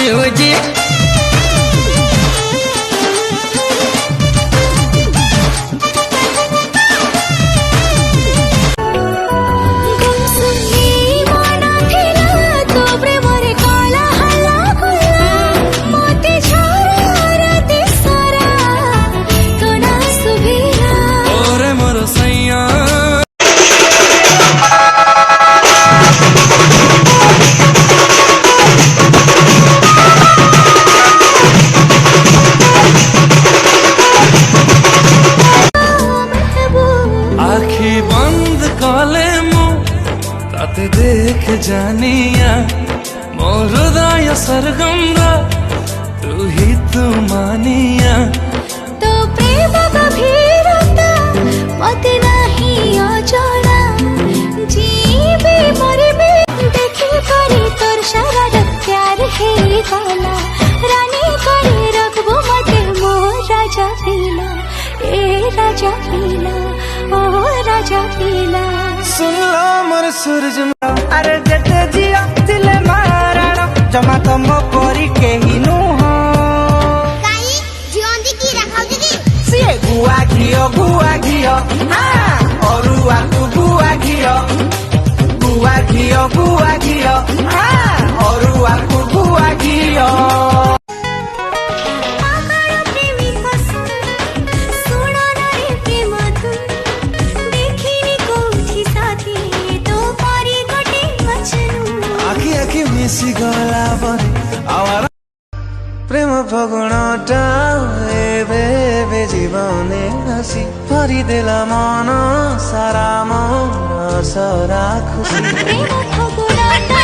Music. आखी बंद कले मु ताते देख जानिया मोर हृदय सरगम तू ही तू मानिया। तो प्रेम गभीरता मते नहीं अजଣା जीवे मरबे देखी करे तोर शरद प्यार हे गला रानी करे रखबो मते मोर राजा पीला ए राजा पीला ओ राजा पीला। सुन लो मोर सूरज अरे जेते जिया दिले मारण जमा तम परी केही नुह काई जीवन दी की रखाउ दीदी सिए गुआ घियो हां अरुआ तू गुआ घियो हां अरुआ तू गुआ घियो। मिसी गला बने आवार प्रेम फगुणटा एबे जीवने हसी भरिदेला मन सारा मन सारा खुशी। प्रेम फगुणटा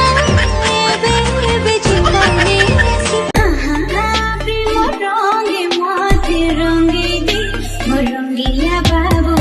एबे जीवने हसी प्रेम रंगे माथे रंगे दे रंगीला बाबू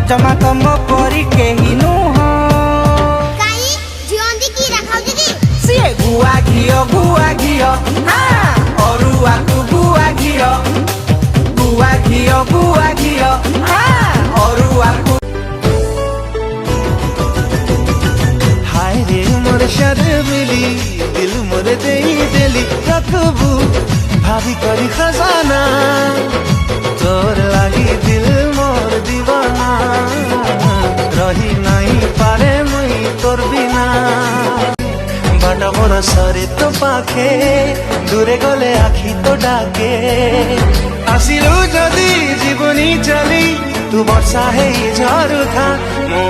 जमा तम परी केही नुह काई जीवन दी की रखाउ दीदी सिए गुआ घियो हां अरुआ तू गुआ घियो हां अरुआ तू। हाय रे मोर शर्मिली दिल मोर देई देली रखबू भाभी करी खजाना तोर लागी दिल मोर दीवाना रही नहीं पारे मुई तोर बिना। बाटा मोर सरे तो पाखे दूरे गले आखी तो डाके आसिलु जदि जीवनी चली तू वर्षा है झरू था मो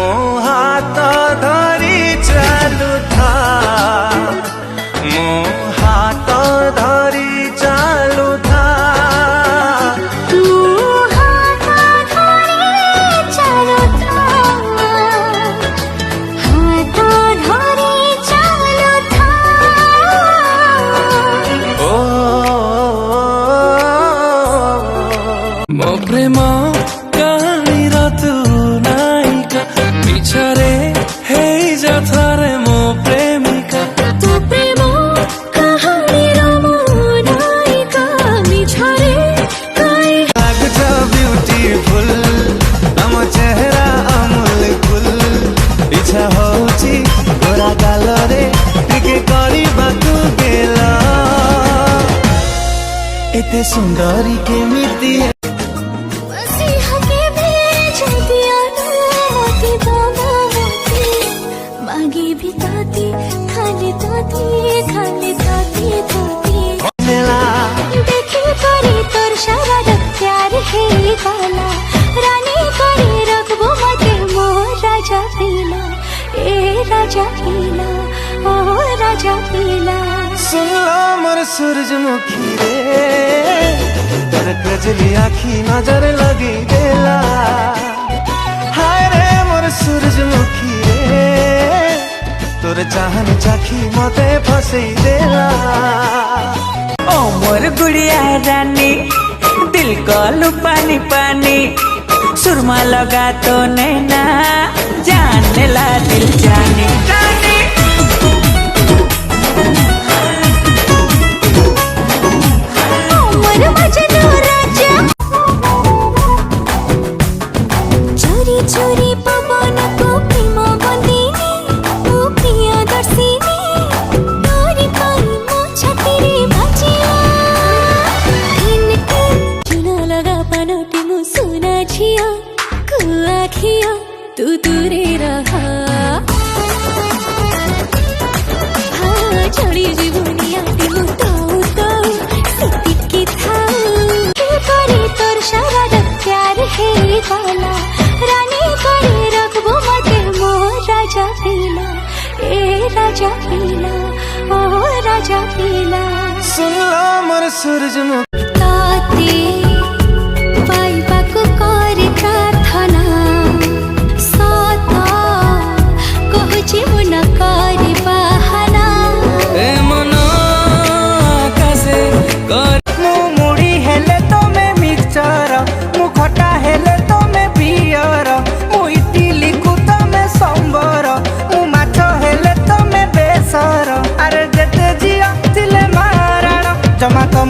हाथ धरी चालू था मो हाथ धरी चालू था। मो प्रेम कहानी तू नायिका पिछारे हे जाथारे मो प्रेमिका तू प्रेम कहानी मो नायिका पिछारे काई लागछ ब्यूटीफुल आम चेहरा अमूल फुल इच्छा होची गोरा गालरे टिके करिबाकू गेला एते सुंदरी केमिति खाली ताती देखे करे तोर शरद प्यार हे गला रानी करे रखबो मते मोर राजा पीला ए राजा पीला ओ राजा पीला। सुन लो मोर सूरजमुखी रे तर कजली आखी नजर लगी देला। हाय रे मोर सूरजमुखी रे तोर चाहन चाखी मते फसई देला। मोर गुड़िया रानी दिल को पानी पानी सुरमा लगा तो नैना जाने ला दिल जानी जानी मोर मजनू राजा चोरी चोरी पवन को प्रेम बंदिनी तू प्रिय दर्शिनी तोरी पाई मो छाती रे बाजिया इन चुना लगा पानोटी मु सुना झिया कुआखिया तू दूरे रहा हाँ चढ़ी जीवनिया मु ताऊ ताऊ सिटिकी थाऊ करे तोर सारा प्यार है वाला रानी करे रखबो मते मोर राजा पीला ए राजा पीला ओ राजा पीला सुन लो मोर सूरजमुखी ताते पाइबाको करे प्रार्थना सता कहूछि मु न करे बहाना ए मनो कासे कर मु मुड़ी हेले तो मैं मिक्सचर मु खटा हेले तो मैं बियर मु इडली को तो मैं सांबर मु माछ हेले तो मैं बेसर अरे जेते जिया तिले माराण जमा तो